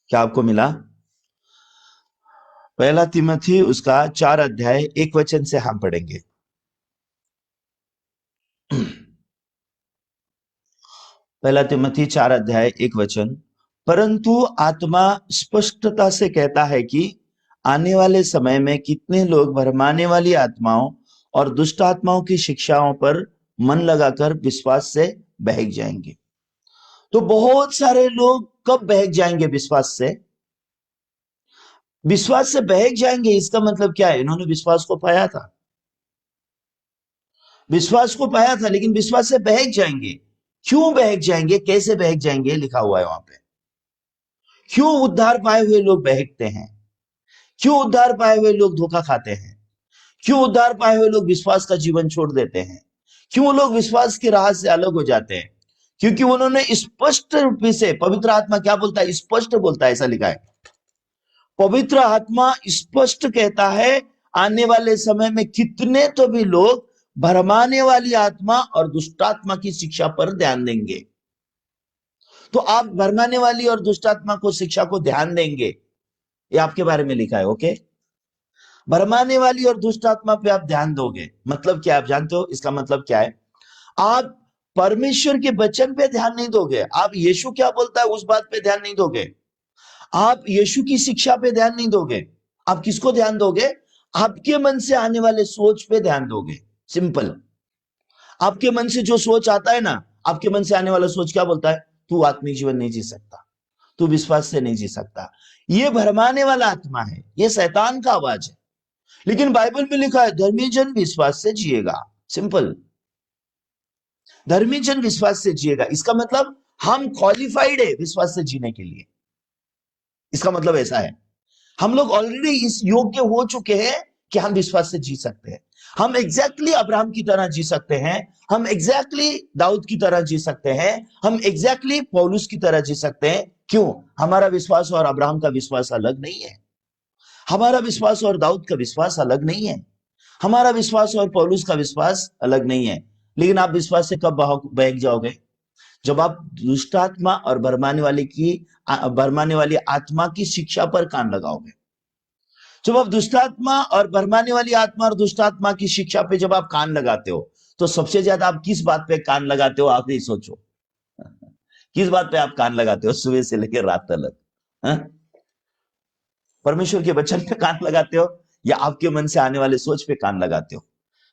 क्या आपको मिला? पहला तिमोथी उसका 4 अध्याय 1 वचन से हम पढ़ेंगे। पहला तिमोथी 4 अध्याय 1 वचन। परंतु आत्मा स्पष्टता से कहता है कि आने वाले समय में कितने लोग भरमाने वाली आत्माओं और दुष्ट आत्माओं की शिक्षाओं पर मन लगाकर विश्वास से बहक जाएंगे। तो बहुत सारे लोग कब बहक जाएंगे? विश्वास से बहक जाएंगे। इसका मतलब क्या है? इन्होंने विश्वास को पाया था, लेकिन विश्वास से बहक जाएंगे। क्यों बहक जाएंगे, कैसे बहक जाएंगे, लिखा हुआ है वहां पे। क्यों उद्धार पाए हुए लोग बहकते हैं? क्यों उद्धार पाए हुए लोग धोखा खाते हैं? क्यों उद्धार पाए हुए लोग विश्वास का जीवन छोड़ देते हैं? क्यों लोग विश्वास की राह से अलग हो जाते हैं? क्योंकि उन्होंने स्पष्ट रूप से, पवित्र आत्मा क्या बोलता है? स्पष्ट बोलता है, ऐसा लिखा है। पवित्र आत्मा स्पष्ट कहता है आने वाले समय में कितने तो भी लोग भरमाने वाली आत्मा और दुष्टात्मा की शिक्षा पर ध्यान देंगे। तो आप भरमाने वाली और दुष्टात्मा को शिक्षा को ध्यान देंगे, ये आपके बारे में लिखा है। ओके, भरमाने वाली और दुष्ट आत्मा पे आप ध्यान दोगे, मतलब क्या आप जानते हो? इसका मतलब क्या है? आप परमेश्वर के वचन पे ध्यान नहीं दोगे, आप यीशु क्या बोलता है उस बात पे ध्यान नहीं दोगे, आप यीशु की शिक्षा पे ध्यान नहीं दोगे। आप किसको ध्यान दोगे? आपके मन से आने वाले सोच पे ध्यान दोगे। सिंपल। आपके मन से जो सोच आता है ना, आपके मन से आने वाला सोच क्या बोलता है? तू आत्मिक जीवन नहीं जी सकता, तू विश्वास से नहीं जी सकता। ये भरमाने वाला आत्मा है, ये शैतान का आवाज है। लेकिन बाइबल में लिखा है धर्मी जन विश्वास से जिएगा। सिंपल, धर्मी जन विश्वास से जिएगा। इसका मतलब हम क्वालिफाइड है विश्वास से जीने के लिए। इसका मतलब ऐसा है, हम लोग ऑलरेडी इस योग्य हो चुके हैं कि हम विश्वास से जी सकते हैं। हम एग्जैक्टली अब्राहम की तरह जी सकते हैं, हम एग्जैक्टली दाऊद की तरह जी सकते हैं, हम एग्जैक्टली पौलुस की तरह जी सकते हैं। क्यों? हमारा विश्वास और अब्राहम का विश्वास अलग नहीं है, हमारा विश्वास और दाऊद का विश्वास अलग नहीं है, हमारा विश्वास और पौलुस का विश्वास अलग नहीं है। लेकिन आप विश्वास से कब बहक जाओगे? जब आप दुष्टात्मा और भरमाने वाली आत्मा की शिक्षा पर कान लगाओगे। जब आप दुष्टात्मा और भरमाने वाली आत्मा और दुष्टात्मा की शिक्षा पे जब आप कान लगाते हो, तो सबसे ज्यादा आप किस बात पे कान लगाते हो? आप नहीं सोचो, किस बात पे आप कान लगाते हो सुबह से लेकर रात तक? हाँ? परमेश्वर के वचन पे कान लगाते हो या आपके मन से आने वाले सोच पे कान लगाते हो?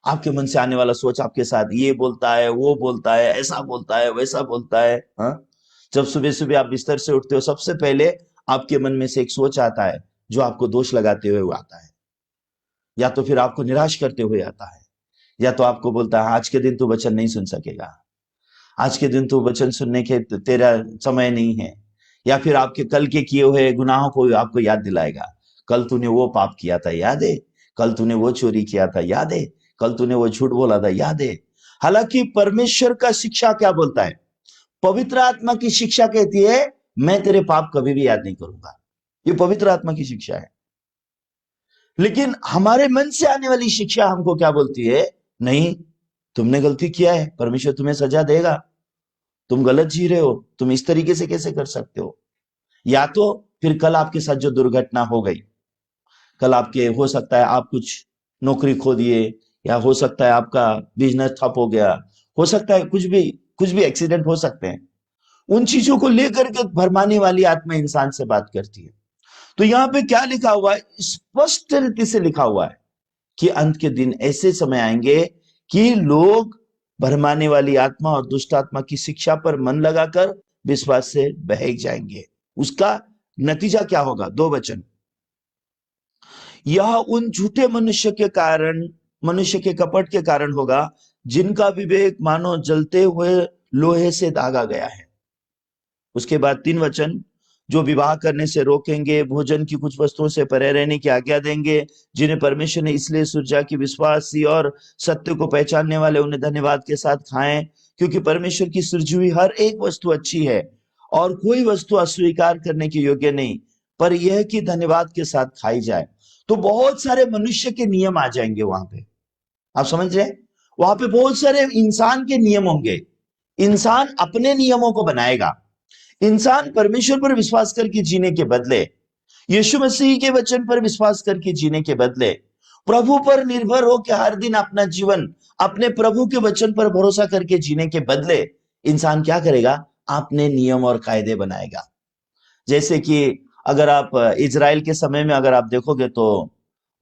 आपके मन से आने वाला सोच आपके साथ ये बोलता है, वो बोलता है, ऐसा बोलता है, वैसा बोलता है। हाँ? जब सुबह सुबह आप बिस्तर से उठते हो, सबसे पहले आपके मन में से एक सोच आता है जो आपको दोष लगाते हुए वो आता है, या तो फिर आपको निराश करते हुए आता है, या तो आपको बोलता है आज के दिन तू वचन नहीं सुन सकेगा, आज के दिन तू वचन सुनने के तेरा समय नहीं है। या फिर आपके कल के किए हुए गुनाहों को आपको याद दिलाएगा। कल तूने वो पाप किया था, याद है? कल तूने वो चोरी किया था, याद है? कल तूने वो झूठ बोला था, याद है? हालांकि परमेश्वर का शिक्षा क्या बोलता है? पवित्र आत्मा की शिक्षा कहती है मैं तेरे पाप कभी भी याद नहीं करूंगा। ये पवित्र आत्मा की शिक्षा है। लेकिन हमारे मन से आने वाली शिक्षा हमको क्या बोलती है? नहीं, तुमने गलती किया है, परमेश्वर तुम्हें सजा देगा, तुम गलत जी रहे हो, तुम इस तरीके से कैसे कर सकते हो? या तो फिर कल आपके साथ जो दुर्घटना हो गई, कल आपके हो सकता है आप कुछ नौकरी खो दिए, या हो सकता है आपका बिजनेस ठप हो गया, हो सकता है कुछ भी एक्सीडेंट हो सकते हैं। उन चीजों को लेकर के भरमाने वाली आत्मा इंसान से बात करती है। तो यहां पे क्या लिखा हुआ है? स्पष्ट रीति से लिखा हुआ है कि अंत के दिन ऐसे समय आएंगे कि लोग भरमाने वाली आत्मा और दुष्ट आत्मा की शिक्षा पर मन लगाकर विश्वास से बहक जाएंगे। उसका नतीजा क्या होगा? 2 वचन। यह उन झूठे मनुष्य के कपट के कारण होगा जिनका विवेक मानो जलते हुए लोहे से दागा गया है। उसके बाद 3 वचन, जो विवाह करने से रोकेंगे, भोजन की कुछ वस्तुओं से परे रहने की आज्ञा देंगे, जिन्हें परमेश्वर ने इसलिए सृजा कि विश्वासी और सत्य को पहचानने वाले उन्हें धन्यवाद के साथ खाएं, क्योंकि परमेश्वर की सृजी हुई हर एक वस्तु अच्छी है और कोई वस्तु अस्वीकार करने के योग्य नहीं, पर यह कि धन्यवाद के साथ खाई जाए। तो बहुत सारे मनुष्य के नियम आ जाएंगे वहां पे, आप समझ रहे हैं? वहां पे बहुत सारे इंसान के नियम होंगे, इंसान अपने नियमों को बनाएगा, इंसान परमेश्वर पर विश्वास करके जीने के बदले, यीशु मसीह के वचन पर विश्वास करके जीने के बदले, प्रभु पर निर्भर होकर हर दिन अपना जीवन अपने प्रभु के वचन पर भरोसा करके जीने के बदले इंसान क्या करेगा? अपने नियम और कायदे बनाएगा। जैसे कि अगर आप इजराइल के समय में अगर आप देखोगे तो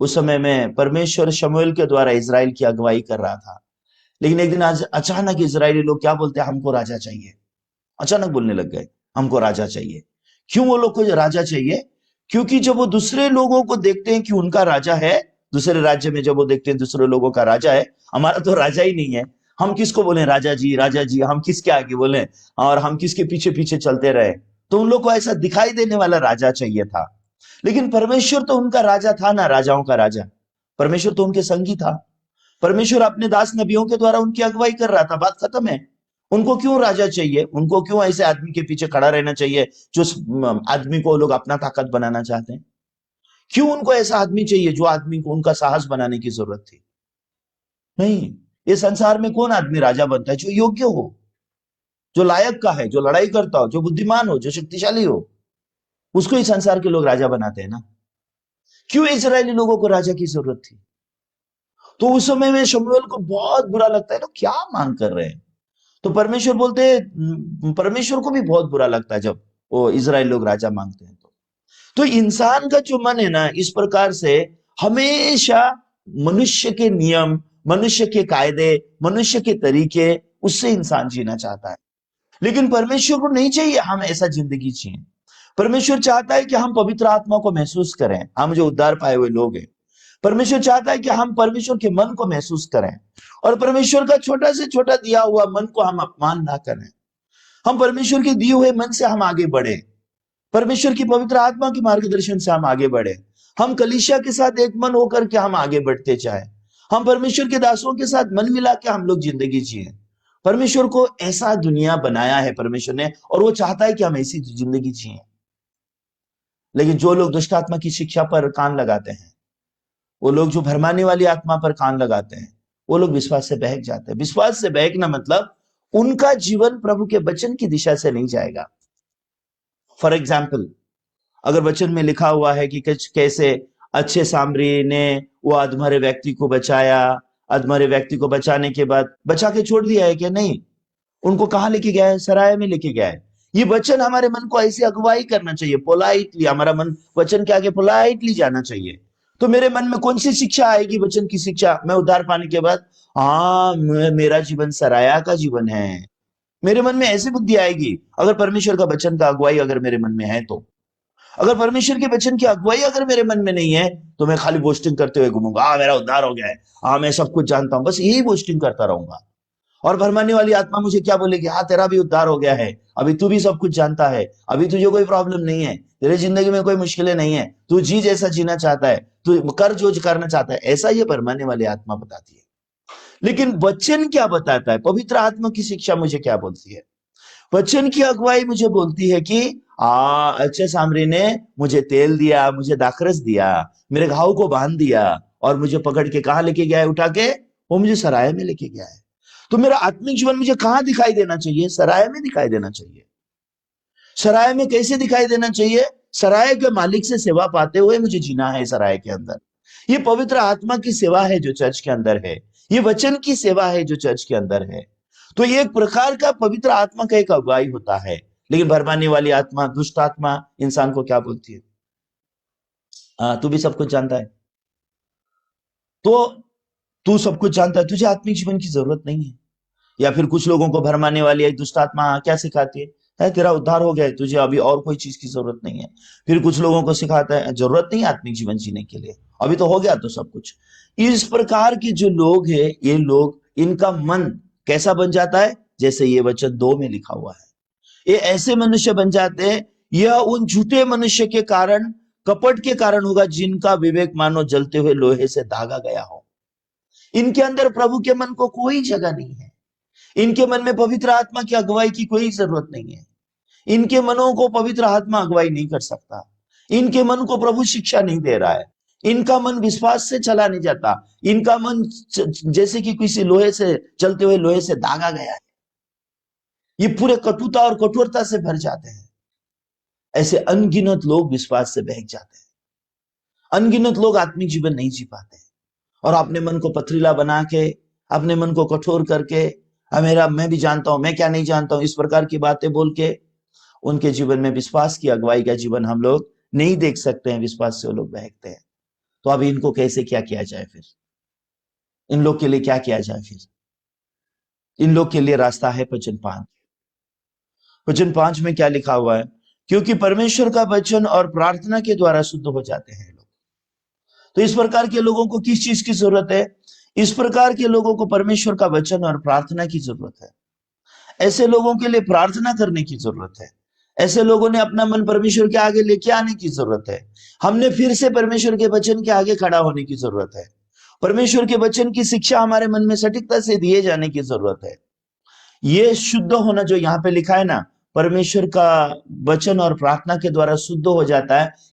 उस समय में परमेश्वर शमूएल के द्वारा इजराइल की अगुवाई कर रहा था। लेकिन एक दिन आज अचानक इजरायली लोग क्या बोलते हैं? हमको राजा चाहिए। अचानक बोलने लग गए, हमको राजा चाहिए। क्यों वो लोग को राजा चाहिए? क्योंकि जब वो दूसरे लोगों को देखते हैं कि उनका राजा है, दूसरे राज्य में जब वो देखते हैं दूसरे लोगों का राजा है, हमारा तो राजा ही नहीं है, हम किसको बोले राजा जी, राजा जी, हम किसके आगे बोले और हम किसके पीछे पीछे चलते रहे? तो उन लोग को ऐसा दिखाई देने वाला राजा चाहिए था। लेकिन परमेश्वर तो उनका राजा था ना, राजाओं का राजा। परमेश्वर तो उनके संगी था। परमेश्वर अपने दास नबियों के द्वारा उनकी अगुवाई कर रहा था। बात खत्म है। उनको क्यों राजा चाहिए? उनको क्यों ऐसे आदमी के पीछे खड़ा रहना चाहिए जो आदमी को लोग अपना ताकत बनाना चाहते हैं? क्यों उनको ऐसा आदमी चाहिए जो आदमी को उनका साहस बनाने की जरूरत थी? नहीं। ये संसार में कौन आदमी राजा बनता है? जो योग्य हो, जो लायक का है, जो लड़ाई करता हो, जो बुद्धिमान हो, जो शक्तिशाली हो, उसको ही संसार के लोग राजा बनाते हैं ना। क्यों इजरायली लोगों को राजा की जरूरत थी? तो उस समय में शमूएल को बहुत बुरा लगता है, तो क्या मांग कर रहे हैं? तो परमेश्वर बोलते हैं, परमेश्वर को भी बहुत बुरा लगता है जब वो इजराइल लोग राजा मांगते हैं। तो इंसान का जो मन है ना, इस प्रकार से हमेशा मनुष्य के नियम, मनुष्य के कायदे, मनुष्य के तरीके, उससे इंसान जीना चाहता है। लेकिन परमेश्वर को नहीं चाहिए हम ऐसा जिंदगी जिए। परमेश्वर चाहता है कि हम पवित्र आत्मा को महसूस करें, हम जो उद्धार पाए हुए लोग हैं। परमेश्वर चाहता है कि हम परमेश्वर के मन को महसूस करें और परमेश्वर का छोटा से छोटा दिया हुआ मन को हम अपमान ना करें। हम परमेश्वर के दिए हुए मन से हम आगे बढ़े, परमेश्वर की पवित्र आत्मा के मार्गदर्शन से हम आगे बढ़े। हम कलीसिया के साथ एक मन होकर के हम आगे बढ़ते जाए। हम परमेश्वर के दासों के साथ मन मिला के हम लोग जिंदगी जिए। परमेश्वर को ऐसा दुनिया बनाया है परमेश्वर ने, और वो चाहता है कि हम ऐसी जिंदगी जिए। लेकिन जो लोग दुष्ट आत्मा की शिक्षा पर कान लगाते हैं, वो लोग जो भरमाने वाली आत्मा पर कान लगाते हैं, वो लोग विश्वास से बहक जाते हैं। विश्वास से बहकना मतलब उनका जीवन प्रभु के वचन की दिशा से नहीं जाएगा। फॉर एग्जाम्पल, अगर वचन में लिखा हुआ है कि कैसे अच्छे सामरी ने वो अधमरे व्यक्ति को बचाया, अधमरे व्यक्ति को बचाने के बाद बचा के छोड़ दिया है क्या? नहीं। उनको कहां लेके गया है? सराय में लेके गया है। ये वचन हमारे मन को ऐसी अगुवाई करना चाहिए, पोलाइटली। हमारा मन वचन के आगे पोलाइटली जाना चाहिए। तो मेरे मन में कौन सी शिक्षा आएगी? वचन की शिक्षा। मैं उद्धार पाने के बाद, हाँ, मेरा जीवन सराया का जीवन है। मेरे मन में ऐसी बुद्धि आएगी अगर परमेश्वर का वचन का अगुवाई अगर मेरे मन में है तो। अगर परमेश्वर के वचन की अगुवाई अगर मेरे मन में नहीं है तो मैं खाली बोस्टिंग करते हुए घूमूंगा, हाँ मेरा उद्धार हो गया है, हाँ मैं सब कुछ जानता हूं, बस यही बोस्टिंग करता रहूंगा। और भरमाने वाली आत्मा मुझे क्या बोलेगी? हाँ तेरा भी उद्धार हो गया है, अभी तू भी सब कुछ जानता है, अभी तुझे कोई प्रॉब्लम नहीं है, तेरे जिंदगी में कोई मुश्किलें नहीं है, तू जी जैसा जीना चाहता है, तू कर जो करना चाहता है, ऐसा ये भरमाने वाली आत्मा बताती है। लेकिन वचन क्या बताता है? पवित्र आत्मा की शिक्षा मुझे क्या बोलती है? वचन की अगुवाई मुझे बोलती है कि अच्छे सामरी ने मुझे तेल दिया, मुझे दाखरस दिया, मेरे घाव को बांध दिया और मुझे पकड़ के कहां लेके गया है? उठा के वो मुझे सराय में लेके गया है। तो मेरा आत्मिक जीवन मुझे कहां दिखाई देना चाहिए? सराय में दिखाई देना चाहिए। सराय में कैसे दिखाई देना चाहिए? सराय के मालिक से सेवा पाते हुए मुझे जीना है सराय के अंदर। ये पवित्र आत्मा की सेवा है जो चर्च के अंदर है, ये वचन की सेवा है जो चर्च के अंदर है। तो ये एक प्रकार का पवित्र आत्मा का एक अगुवाई होता है। लेकिन भरमाने वाली आत्मा, दुष्ट आत्मा इंसान को क्या बोलती है? तू भी सब कुछ जानता है, तो तू सब कुछ जानता है, तुझे आत्मिक जीवन की जरूरत नहीं है। या फिर कुछ लोगों को भरमाने वाली एक दुष्ट आत्मा क्या सिखाती है? तेरा उद्धार हो गया है, तुझे अभी और कोई चीज की जरूरत नहीं है। फिर कुछ लोगों को सिखाता है जरूरत नहीं आत्मिक जीवन जीने के लिए, अभी तो हो गया तो सब कुछ। इस प्रकार के जो लोग हैं, ये लोग, इनका मन कैसा बन जाता है? जैसे ये वचन 2 में लिखा हुआ है, ये ऐसे मनुष्य बन जाते हैं। यह उन झूठे मनुष्य के कारण, कपट के कारण होगा जिनका विवेक मानो जलते हुए लोहे से दागा गया हो। इनके अंदर प्रभु के मन को कोई जगह नहीं है। इनके मन में पवित्र आत्मा की अगुवाई की कोई जरूरत नहीं है। इनके मनों को पवित्र आत्मा अगुवाई नहीं कर सकता। इनके मन को प्रभु शिक्षा नहीं दे रहा है। इनका मन विश्वास से चला नहीं जाता। इनका मन जैसे कि किसी लोहे से, चलते हुए लोहे से दागा गया है। ये पूरे कटुता और कठोरता से भर जाते हैं। ऐसे अनगिनत लोग विश्वास से बहक जाते हैं। अनगिनत लोग आत्मिक जीवन नहीं जी पाते और अपने मन को पथरीला बना के, अपने मन को कठोर करके, मेरा मैं भी जानता हूं, मैं क्या नहीं जानता हूं, इस प्रकार की बातें बोल के उनके जीवन में विश्वास की अगुवाई का जीवन हम लोग नहीं देख सकते हैं। विश्वास से वो लोग बहकते हैं। तो अब इनको कैसे क्या किया जाए? फिर इन लोग के लिए क्या किया जाए? फिर इन लोग के लिए रास्ता है वचन 5। वचन 5 में क्या लिखा हुआ है? क्योंकि परमेश्वर का वचन और प्रार्थना के द्वारा शुद्ध हो जाते हैं लोग। तो इस प्रकार के लोगों को किस चीज की जरूरत है? इस प्रकार के लोगों को परमेश्वर का वचन और प्रार्थना की जरूरत है। ऐसे लोगों के लिए प्रार्थना करने की जरूरत है। ऐसे लोगों ने अपना मन परमेश्वर के आगे लेके आने की जरूरत है। हमने फिर से परमेश्वर के वचन के आगे खड़ा होने की जरूरत है। परमेश्वर के वचन की शिक्षा हमारे मन में सटीकता से दिए जाने की जरूरत है। ये शुद्ध होना जो यहाँ पे लिखा है ना, परमेश्वर का वचन और प्रार्थना के द्वारा शुद्ध हो जाता है,